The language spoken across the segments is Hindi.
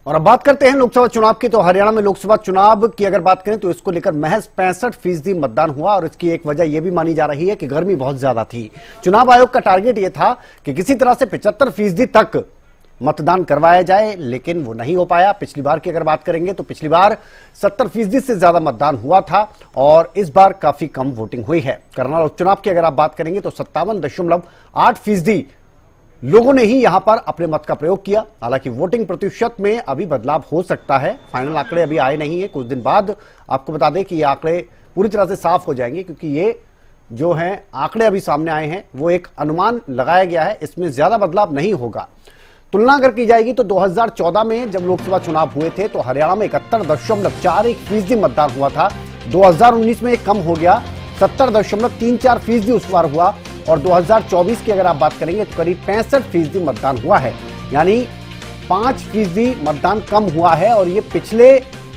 और अब बात करते हैं लोकसभा चुनाव की। तो हरियाणा में लोकसभा चुनाव की अगर बात करें तो इसको लेकर महज 65% मतदान हुआ और इसकी एक वजह यह भी मानी जा रही है कि गर्मी बहुत ज्यादा थी। चुनाव आयोग का टारगेट यह था कि किसी तरह से 75% तक मतदान करवाया जाए, लेकिन वो नहीं हो पाया। पिछली बार की अगर बात करेंगे तो पिछली बार 70% से ज्यादा मतदान हुआ था और इस बार काफी कम वोटिंग हुई है। करनाल उपचुनाव की अगर आप बात करेंगे तो 57.8% लोगों ने ही यहां पर अपने मत का प्रयोग किया। हालांकि वोटिंग प्रतिशत में अभी बदलाव हो सकता है, फाइनल आंकड़े अभी आए नहीं है। कुछ दिन बाद आपको बता दें कि ये आंकड़े पूरी तरह से साफ हो जाएंगे, क्योंकि ये जो हैं आंकड़े अभी सामने आए हैं वो एक अनुमान लगाया गया है, इसमें ज्यादा बदलाव नहीं होगा। तुलना अगर की जाएगी तो 2014 में जब लोकसभा चुनाव हुए थे तो हरियाणा में 71.41% मतदान हुआ था। 2019 में कम हो गया, 70.34% उस बार हुआ और 2024 की अगर आप बात करेंगे तो करीब 65% मतदान हुआ है, यानी 5% मतदान कम हुआ है। और ये पिछले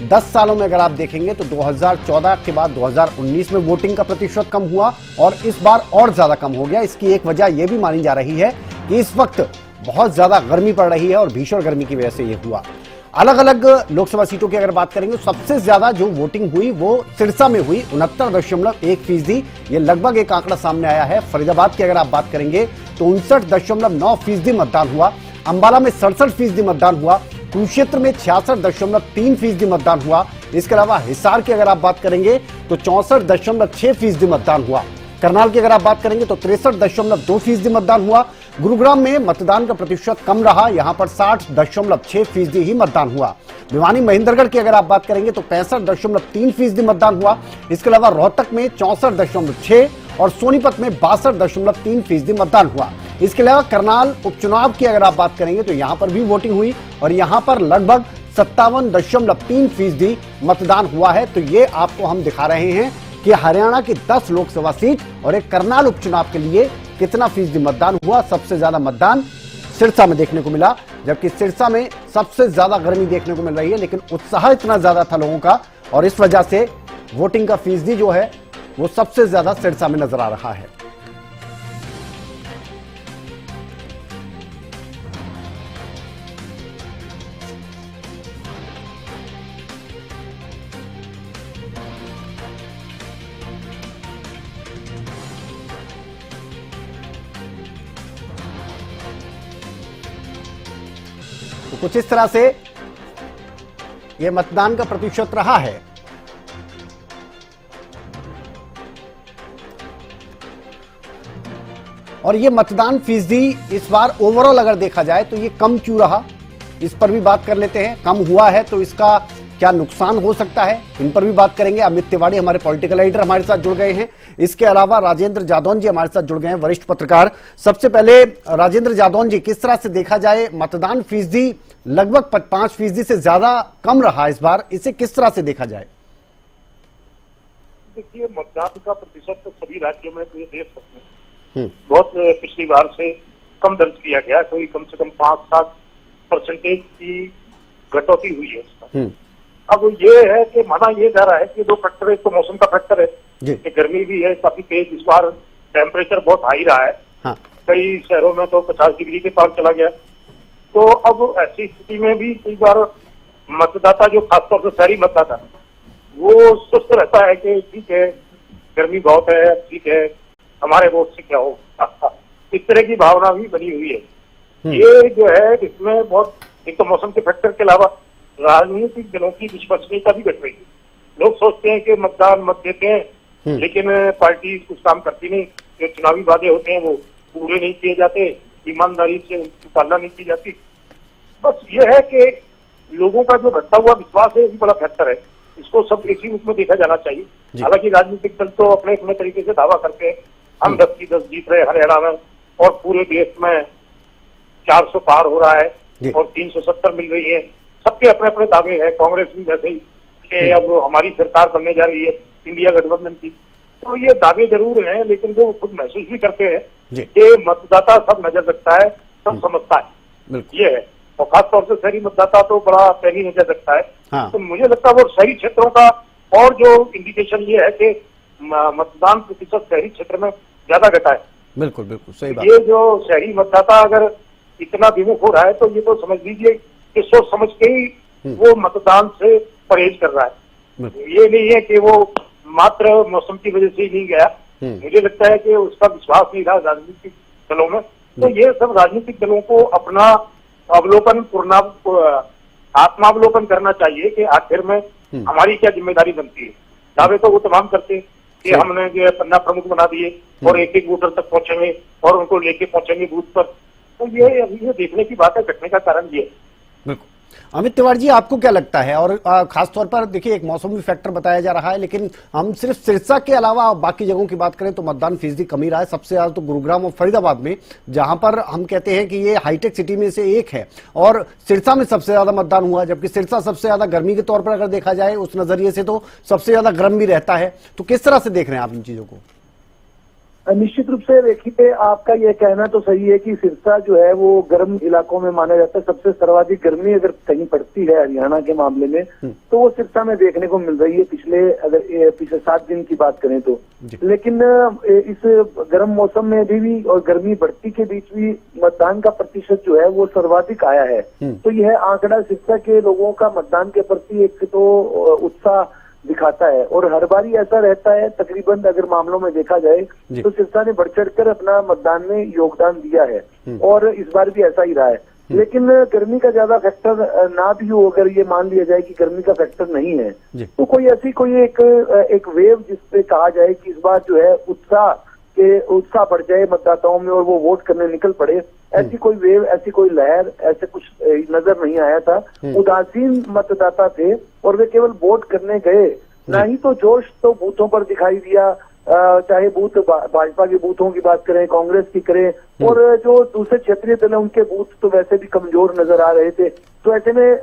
10 सालों में अगर आप देखेंगे तो 2014 के बाद 2019 में वोटिंग का प्रतिशत कम हुआ और इस बार और ज्यादा कम हो गया। इसकी एक वजह यह भी मानी जा रही है कि इस वक्त बहुत ज्यादा गर्मी पड़ रही है और भीषण गर्मी की वजह से यह हुआ। अलग अलग लोकसभा सीटों की अगर बात करेंगे तो सबसे ज्यादा जो वोटिंग हुई वो सिरसा में हुई, 69.1%। ये लगभग एक आंकड़ा सामने आया है। फरीदाबाद की अगर आप बात करेंगे तो 59.9% मतदान हुआ। अंबाला में 67% मतदान हुआ। कुरुक्षेत्र में 66.3% मतदान हुआ। इसके अलावा हिसार की अगर आप बात करेंगे तो 64.6% मतदान हुआ। करनाल की अगर आप बात करेंगे तो 63.2% मतदान हुआ। गुरुग्राम में मतदान का प्रतिशत कम रहा, यहां पर 60.6% ही मतदान हुआ। भिवानी महेंद्रगढ़ की अगर आप बात करेंगे तो 65.3% मतदान हुआ। इसके अलावा रोहतक में 64.6% और सोनीपत में 62.3% मतदान हुआ। इसके अलावा करनाल उपचुनाव की अगर आप बात करेंगे तो यहां पर भी वोटिंग हुई और यहां पर लगभग 57.3% मतदान हुआ है। तो ये आपको हम दिखा रहे हैं कि हरियाणा की 10 लोकसभा सीट और एक करनाल उपचुनाव के लिए कितना फीसदी मतदान हुआ। सबसे ज्यादा मतदान सिरसा में देखने को मिला, जबकि सिरसा में सबसे ज्यादा गर्मी देखने को मिल रही है, लेकिन उत्साह इतना ज्यादा था लोगों का और इस वजह से वोटिंग का फीसदी जो है वो सबसे ज्यादा सिरसा में नजर आ रहा है। तो कुछ इस तरह से यह मतदान का प्रतिशत रहा है। और यह मतदान फीसदी इस बार ओवरऑल अगर देखा जाए तो यह कम क्यों रहा, इस पर भी बात कर लेते हैं। कम हुआ है तो इसका क्या नुकसान हो सकता है, इन पर भी बात करेंगे। अमित तिवारी हमारे पॉलिटिकल एडिटर हमारे साथ जुड़ गए हैं। इसके अलावा राजेंद्र जादौन जी हमारे साथ जुड़ गए हैं, वरिष्ठ पत्रकार। सबसे पहले राजेंद्र जादौन जी, किस तरह से देखा जाए मतदान फीसदी लगभग 5% से ज्यादा कम रहा इस बार, इसे किस तरह से देखा जाए? देखिए, मतदान का प्रतिशत तो सभी राज्यों में देख सकते हैं बहुत पिछली बार से कम दर्ज किया गया, कोई कम से कम 5-7% की कटौती हुई है उसका। अब ये है कि माना ये जा रहा है कि 2 फैक्टर है, तो मौसम का फैक्टर है कि गर्मी भी है काफी तेज, इस बार टेम्परेचर बहुत हाई रहा है। हाँ। कई शहरों में तो 50 डिग्री के पार चला गया। तो अब ऐसी स्थिति में भी कई बार मतदाता जो खासतौर से शहरी मतदाता वो सुस्त रहता है कि ठीक है गर्मी बहुत है, ठीक है हमारे वोट से क्या हो, इस तरह की भावना भी बनी हुई है। ये जो है इसमें बहुत, एक तो मौसम के फैक्टर के अलावा राजनीतिक दलों की विश्वसनीयता भी घट रही है। लोग सोचते हैं कि मतदान मत देते हैं, लेकिन पार्टी कुछ काम करती नहीं, जो चुनावी वादे होते हैं वो पूरे नहीं किए जाते, ईमानदारी से उनकी पालना नहीं की जाती। बस ये है कि लोगों का जो घटता हुआ विश्वास है, ये भी बड़ा फैक्टर है, इसको सब इसी रूप में देखा जाना चाहिए। हालांकि राजनीतिक दल तो अपने अपने तरीके से दावा करते हैं हम 10 की 10 जीत रहे हरियाणा में और पूरे देश में 400 पार हो रहा है और 370 मिल रही है। सबके अपने अपने दावे हैं। कांग्रेस भी वैसे ही कि अब हमारी सरकार बनने जा रही है इंडिया गठबंधन की। तो ये दावे जरूर हैं, लेकिन जो खुद महसूस भी करते हैं कि मतदाता सब नजर रखता है, सब समझता है, ये है। और खासतौर से शहरी मतदाता तो बड़ा पैनी नजर रखता है। हाँ। तो मुझे लगता है वो शहरी क्षेत्रों का और जो इंडिकेशन ये है कि मतदान प्रतिशत शहरी क्षेत्र में ज्यादा घटा है। बिल्कुल बिल्कुल सही बात। ये जो शहरी मतदाता अगर इतना विमुख हो रहा है तो ये तो समझ लीजिए कि सोच समझ के ही वो मतदान से परहेज कर रहा है। ये नहीं है कि वो मात्र मौसम की वजह से ही नहीं गया। मुझे लगता है कि उसका विश्वास नहीं रहा राजनीतिक दलों में। तो ये सब राजनीतिक दलों को अपना अवलोकन आत्मावलोकन करना चाहिए कि आखिर में हमारी क्या जिम्मेदारी बनती है। दावे तो वो तमाम करते हैं कि हमने जो पन्ना प्रमुख बना दिए और एक एक वोटर तक पहुंचेंगे और उनको लेके पहुंचेंगे बूथ पर। तो ये अभी ये देखने की बात है, घटने का कारण ये है। बिल्कुल। अमित तिवारी जी, आपको क्या लगता है? और खास तौर पर देखिए, एक मौसमी फैक्टर बताया जा रहा है, लेकिन हम सिर्फ सिरसा के अलावा बाकी जगहों की बात करें तो मतदान फीसदी कम ही रहा है। सबसे ज्यादा तो गुरुग्राम और फरीदाबाद में, जहां पर हम कहते हैं कि ये हाईटेक सिटी में से एक है, और सिरसा में सबसे ज्यादा मतदान हुआ, जबकि सिरसा सबसे ज्यादा गर्मी के तौर पर अगर देखा जाए उस नजरिए से तो सबसे ज्यादा गर्म भी रहता है। तो किस तरह से देख रहे हैं आप इन चीजों को? निश्चित रूप से देखिए, आपका यह कहना तो सही है कि सिरसा जो है वो गर्म इलाकों में माना जाता है। सबसे सर्वाधिक गर्मी अगर कहीं पड़ती है हरियाणा के मामले में तो वो सिरसा में देखने को मिल रही है पिछले 7 दिन की बात करें तो। लेकिन इस गर्म मौसम में भी और गर्मी बढ़ती के बीच भी मतदान का प्रतिशत जो है वो सर्वाधिक आया है। तो यह आंकड़ा सिरसा के लोगों का मतदान के प्रति एक तो उत्साह दिखाता है, और हर बारी ऐसा रहता है तकरीबन अगर मामलों में देखा जाए तो सिरसा ने बढ़ चढ़कर अपना मतदान में योगदान दिया है, और इस बार भी ऐसा ही रहा है। लेकिन गर्मी का ज्यादा फैक्टर ना भी हो, अगर ये मान लिया जाए कि गर्मी का फैक्टर नहीं है, तो कोई एक वेव जिसपे कहा जाए कि इस बार जो है उत्साह बढ़ जाए मतदाताओं में और वो वोट करने निकल पड़े, ऐसी कोई वेव, ऐसी कोई लहर, ऐसे कुछ नजर नहीं आया था। उदासीन मतदाता थे और वे केवल वोट करने गए, ना ही तो जोश तो बूथों पर दिखाई दिया, चाहे बूथ भाजपा के बूथों की बात करें, कांग्रेस की करें, और जो दूसरे क्षेत्रीय दल है उनके बूथ तो वैसे भी कमजोर नजर आ रहे थे। तो ऐसे में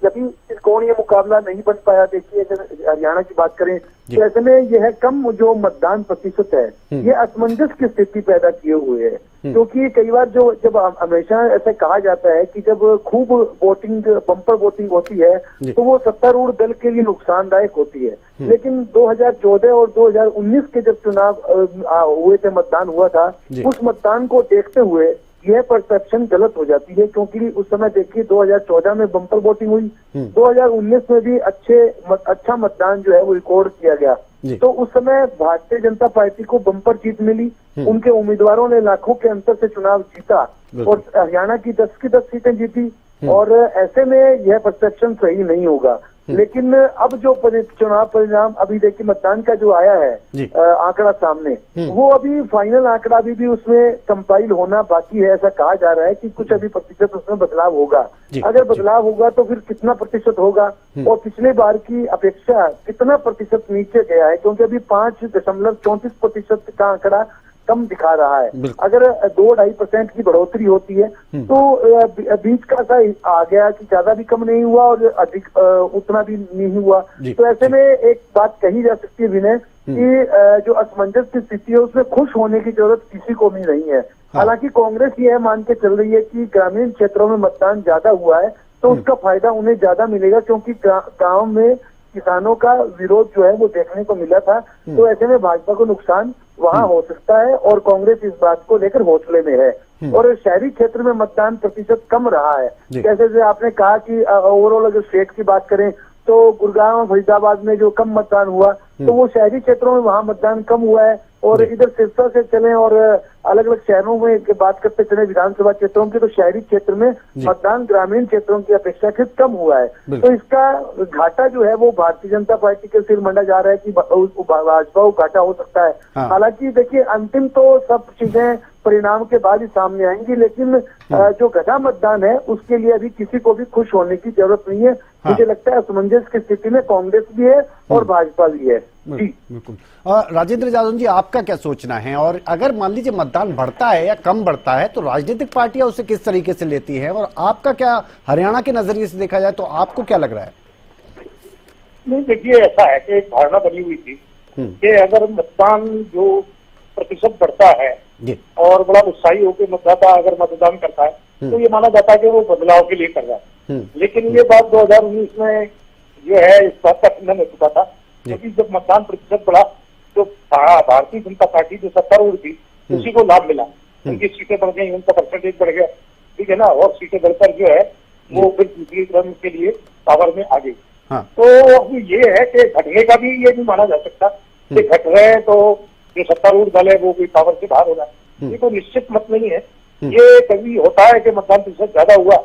जब भी त्रिकोणीय मुकाबला नहीं बन पाया, देखिए अगर हरियाणा की बात करें तो ऐसे में यह कम जो मतदान प्रतिशत है ये असमंजस की स्थिति पैदा किए हुए है। क्योंकि कई बार जब हमेशा ऐसा कहा जाता है कि जब खूब वोटिंग, बम्पर वोटिंग होती है तो वो सत्तारूढ़ दल के लिए नुकसानदायक होती है। लेकिन 2014 और 2019 के जब चुनाव हुए थे, मतदान हुआ था, उस मतदान को देखते हुए यह परसेप्शन गलत हो जाती है। क्योंकि उस समय देखिए 2014 में बम्पर वोटिंग हुई, 2019 में भी अच्छा मतदान जो है वो रिकॉर्ड किया गया। तो उस समय भारतीय जनता पार्टी को बम्पर जीत मिली, उनके उम्मीदवारों ने लाखों के अंतर से चुनाव जीता और हरियाणा की 10 की 10 सीटें जीती, और ऐसे में यह परसेप्शन सही नहीं होगा। लेकिन अब जो चुनाव परिणाम अभी देखिए मतदान का जो आया है आंकड़ा सामने, वो अभी फाइनल आंकड़ा भी उसमें कंपाइल होना बाकी है। ऐसा कहा जा रहा है कि कुछ अभी प्रतिशत उसमें बदलाव होगा। अगर बदलाव होगा तो फिर कितना प्रतिशत होगा और पिछले बार की अपेक्षा कितना प्रतिशत नीचे गया है, क्योंकि अभी 5.34% का आंकड़ा कम दिखा रहा है। अगर 2-2.5% की बढ़ोतरी होती है तो बीच का सा आ गया कि ज्यादा भी कम नहीं हुआ और अधिक उतना भी नहीं हुआ। तो ऐसे में एक बात कही जा सकती है विनय कि जो असमंजस की स्थिति है उसमें खुश होने की जरूरत किसी को भी नहीं है। हालांकि कांग्रेस यह मान के चल रही है कि ग्रामीण क्षेत्रों में मतदान ज्यादा हुआ है तो उसका फायदा उन्हें ज्यादा मिलेगा, क्योंकि गांव में किसानों का विरोध जो है वो देखने को मिला था। तो ऐसे में भाजपा को नुकसान वहां हो सकता है और कांग्रेस इस बात को लेकर हौसले में है। और शहरी क्षेत्र में मतदान प्रतिशत कम रहा है। जैसे आपने कहा कि ओवरऑल अगर स्टेट की बात करें तो गुरुग्राम और फरीदाबाद में जो कम मतदान हुआ तो वो शहरी क्षेत्रों में वहां मतदान कम हुआ है। और इधर सिरसा से चलें और अलग अलग शहरों में बात करते चले विधानसभा क्षेत्रों की, तो शहरी क्षेत्र में मतदान ग्रामीण क्षेत्रों की अपेक्षाकृत कम हुआ है। तो इसका घाटा जो है वो भारतीय जनता पार्टी के सिर मंडा जा रहा है कि भाजपा को घाटा हो सकता है। हालांकि देखिए अंतिम तो सब चीजें परिणाम के बाद ही सामने आएंगी, लेकिन जो घटा मतदान है उसके लिए अभी किसी को भी खुश होने की जरूरत नहीं है। मुझे लगता है असमंजस की स्थिति में कांग्रेस भी है और भाजपा भी है। जी बिल्कुल। राजेंद्र जादव जी, आपका क्या सोचना है? और अगर मान लीजिए मतदान बढ़ता है या कम बढ़ता है तो राजनीतिक पार्टियां उसे किस तरीके से लेती है, और आपका क्या हरियाणा के नजरिए से देखा जाए तो आपको क्या लग रहा है? नहीं, देखिए ऐसा है कि एक धारणा बनी हुई थी कि अगर मतदान जो प्रतिशत बढ़ता है और बड़ा उत्साही होकर मतदाता अगर मतदान करता है तो ये माना जाता है कि वो बदलाव के लिए कर रहा है। लेकिन ये बात 2019 में जो है इस बात का खंडन हो चुका था, क्योंकि जब मतदान प्रतिशत बढ़ा तो भारतीय जनता पार्टी जो सत्तारूढ़ थी उसी को लाभ मिला, उनकी सीटें बढ़ गई, उनका परसेंटेज बढ़ गया, ठीक है ना। और सीटें बढ़कर जो है वो फिर दूसरी टर्म के लिए पावर में आ गई। हाँ। तो अब ये है कि घटने का भी ये नहीं माना जा सकता कि घट रहे हैं तो जो सत्तारूढ़ दल है वो कोई पावर से बाहर हो रहा है, ये कोई निश्चित मत नहीं है। ये कभी होता है कि मतदान प्रतिशत ज्यादा हुआ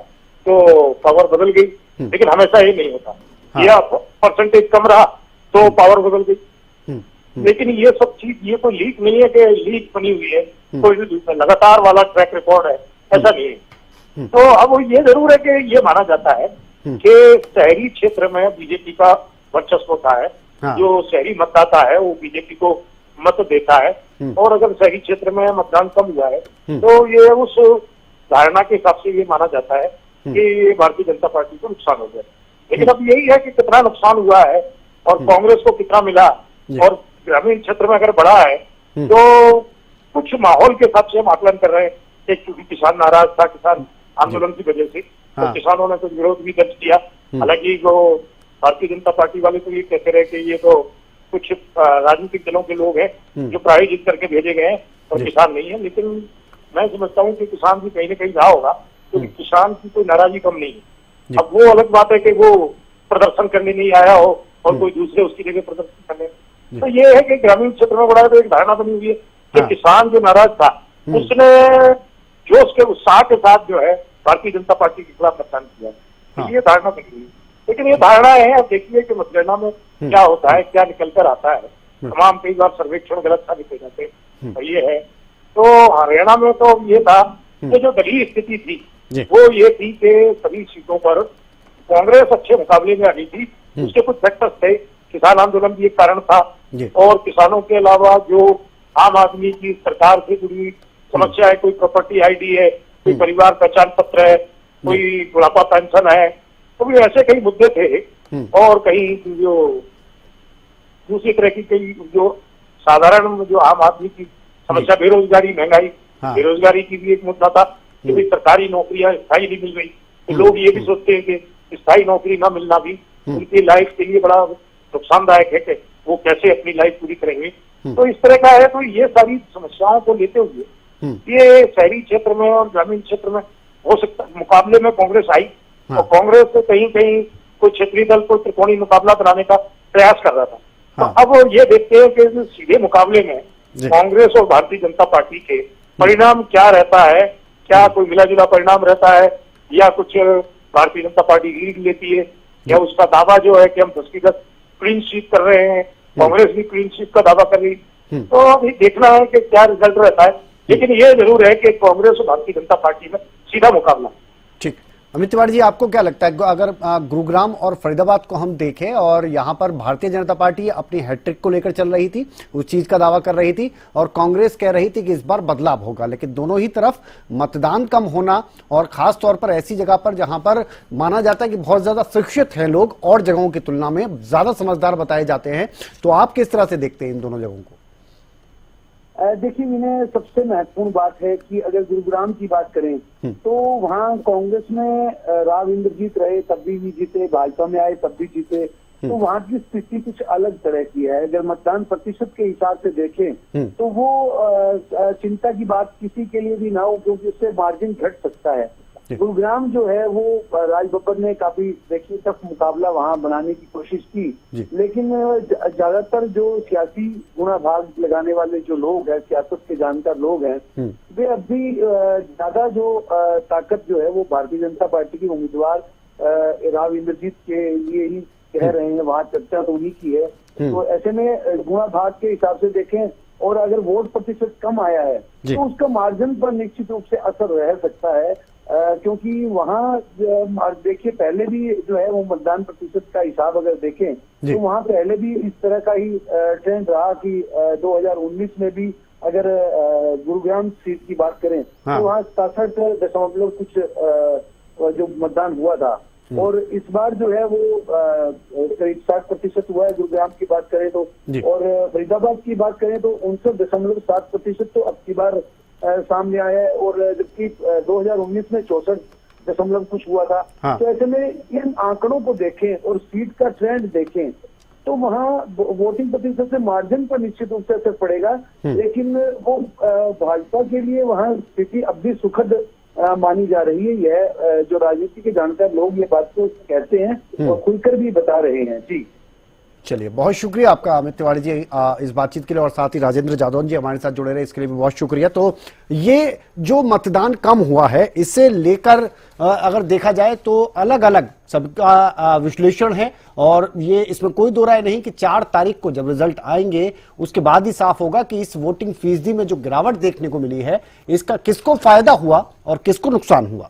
तो पावर बदल गई, लेकिन हमेशा ये नहीं होता। हाँ। या परसेंटेज कम रहा तो पावर बदल गई। लेकिन ये सब चीज, ये कोई लीक नहीं है कि लीक बनी हुई है, कोई लगातार वाला ट्रैक रिकॉर्ड है, ऐसा नहीं है। तो अब ये जरूर है कि ये माना जाता है कि शहरी क्षेत्र में बीजेपी का वर्चस्व होता है। हाँ। जो शहरी मतदाता है वो बीजेपी को मत देता है, और अगर शहरी क्षेत्र में मतदान कम हुआ है तो ये उस धारणा के हिसाब से ये माना जाता है कि भारतीय जनता पार्टी को नुकसान हो गया। लेकिन अब यही है कि कितना नुकसान हुआ है और कांग्रेस को कितना मिला, और ग्रामीण क्षेत्र में अगर बढ़ा है तो कुछ माहौल के हिसाब से हम आकलन कर रहे हैं कि क्योंकि किसान नाराज था, किसान आंदोलन की वजह से, तो किसानों ने कुछ विरोध भी दर्ज किया। हालांकि वो भारतीय जनता पार्टी वाले तो ये कहते रहे कि ये तो कुछ राजनीतिक दलों के लोग हैं जो प्रायोजित करके भेजे गए हैं और किसान नहीं है। लेकिन मैं समझता हूँ कि किसान भी कहीं ना कहीं रहा होगा, क्योंकि किसान की कोई नाराजगी कम नहीं है। अब वो अलग बात है कि वो प्रदर्शन करने नहीं आया हो और कोई दूसरे उसकी जगह प्रदर्शन करने। तो ये है कि ग्रामीण क्षेत्र में बड़ा तो एक धारणा बनी हुई है कि किसान जो नाराज था उसने जोश के उत्साह के साथ जो है भारतीय जनता पार्टी के खिलाफ मतदान किया। तो ये धारणा बनी हुई है, लेकिन ये धारणा है। अब देखिए कि मतगणना में क्या होता है, क्या निकल कर आता है। तमाम कई बार सर्वेक्षण गलत साबित हो जाते हैं, तो ये है। तो हरियाणा में तो ये था कि जो दलीय स्थिति थी वो ये थी कि सभी सीटों पर कांग्रेस अच्छे मुकाबले में आ गई थी। उसके कुछ फैक्टर्स थे, किसान आंदोलन भी एक कारण था, और किसानों के अलावा जो आम आदमी की सरकार से जुड़ी समस्या है, कोई प्रॉपर्टी आईडी है, कोई परिवार पहचान पत्र है, कोई बुढ़ापा पेंशन है, तो भी ऐसे कई मुद्दे थे। और कहीं जो दूसरी तरह की कई जो साधारण जो आम आदमी की समस्या, बेरोजगारी, महंगाई, बेरोजगारी की भी एक मुद्दा था कि भाई सरकारी नौकरियां स्थायी नहीं मिल रही। तो लोग ये भी सोचते हैं कि स्थायी नौकरी न मिलना भी उनकी लाइफ के लिए बड़ा नुकसानदायक है कि वो कैसे अपनी लाइफ पूरी करेंगे। तो इस तरह का है। तो ये सारी समस्याओं को लेते हुए ये शहरी क्षेत्र में और ग्रामीण क्षेत्र में हो सकता मुकाबले में कांग्रेस आई, और कांग्रेस तो कहीं कहीं कोई क्षेत्रीय दल को त्रिकोणीय मुकाबला बनाने का प्रयास कर रहा था। तो अब ये देखते हैं कि सीधे मुकाबले में कांग्रेस और भारतीय जनता पार्टी के परिणाम क्या रहता है, क्या कोई मिला जुला परिणाम रहता है, या कुछ भारतीय जनता पार्टी लीड लेती है, या उसका दावा जो है कि हम 10 की 10 क्लीन स्वीप कर रहे हैं, कांग्रेस भी क्लीन स्वीप का दावा कर रही। तो अभी देखना है कि क्या रिजल्ट रहता है। लेकिन ये जरूर है कि कांग्रेस और भारतीय जनता पार्टी में सीधा मुकाबला। ठीक, अमित तिवारी जी, आपको क्या लगता है अगर गुरुग्राम और फरीदाबाद को हम देखें, और यहाँ पर भारतीय जनता पार्टी अपनी हैट्रिक को लेकर चल रही थी, उस चीज का दावा कर रही थी, और कांग्रेस कह रही थी कि इस बार बदलाव होगा, लेकिन दोनों ही तरफ मतदान कम होना, और खास तौर पर ऐसी जगह पर जहां पर माना जाता है कि बहुत ज्यादा शिक्षित हैं लोग और जगहों की तुलना में ज्यादा समझदार बताए जाते हैं, तो आप किस तरह से देखते हैं इन दोनों जगहों को? देखिए, इन्हें सबसे महत्वपूर्ण बात है कि अगर गुरुग्राम की बात करें तो वहाँ कांग्रेस में राव इंद्रजीत रहे तब भी जीते, भाजपा में आए तब भी जीते। तो वहाँ की स्थिति कुछ अलग तरह की है। अगर मतदान प्रतिशत के हिसाब से देखें तो वो चिंता की बात किसी के लिए भी ना हो, क्योंकि उससे मार्जिन घट सकता है। गुरुग्राम जो है वो राज बब्बर ने काफी देखिए टफ मुकाबला वहां बनाने की कोशिश की, लेकिन ज्यादातर जो सियासी गुणा भाग लगाने वाले जो लोग हैं, सियासत के जानकार लोग हैं, वे अब भी ज्यादा जो ताकत जो है वो भारतीय जनता पार्टी की उम्मीदवार राव इंद्रजीत के लिए ही कह रहे हैं। वहां चर्चा तो उन्हीं की है। तो ऐसे में गुणा भाग के हिसाब से देखें और अगर वोट प्रतिशत कम आया है तो उसका मार्जिन पर निश्चित रूप से असर रह सकता है, क्योंकि वहाँ देखिए पहले भी जो है वो मतदान प्रतिशत का हिसाब अगर देखें तो वहाँ पहले भी इस तरह का ही ट्रेंड रहा कि 2019 में भी अगर गुरुग्राम सीट की बात करें तो वहाँ 67 कुछ जो मतदान हुआ था, और इस बार जो है वो करीब 60% हुआ है गुरुग्राम की बात करें तो, और फरीदाबाद की बात करें तो 59.7% तो अब की बार सामने आया है, और जबकि 2019 में 64 कुछ हुआ था। तो ऐसे में इन आंकड़ों को देखें और सीट का ट्रेंड देखें तो वहाँ वोटिंग प्रतिशत से मार्जिन पर निश्चित रूप से असर पड़ेगा, लेकिन वो भाजपा के लिए वहाँ स्थिति अब भी सुखद मानी जा रही है। यह जो राजनीति के जानकार लोग ये बात तो कहते हैं और खुलकर भी बता रहे हैं। जी चलिए, बहुत शुक्रिया आपका अमित तिवारी जी इस बातचीत के लिए, और साथ ही राजेंद्र जादौन जी हमारे साथ जुड़े रहे, इसके लिए भी बहुत शुक्रिया। तो ये जो मतदान कम हुआ है, इससे लेकर अगर देखा जाए तो अलग अलग सबका विश्लेषण है, और ये इसमें कोई दो राय नहीं कि 4 तारीख को जब रिजल्ट आएंगे उसके बाद ही साफ होगा कि इस वोटिंग फीसदी में जो गिरावट देखने को मिली है इसका किसको फायदा हुआ और किसको नुकसान हुआ।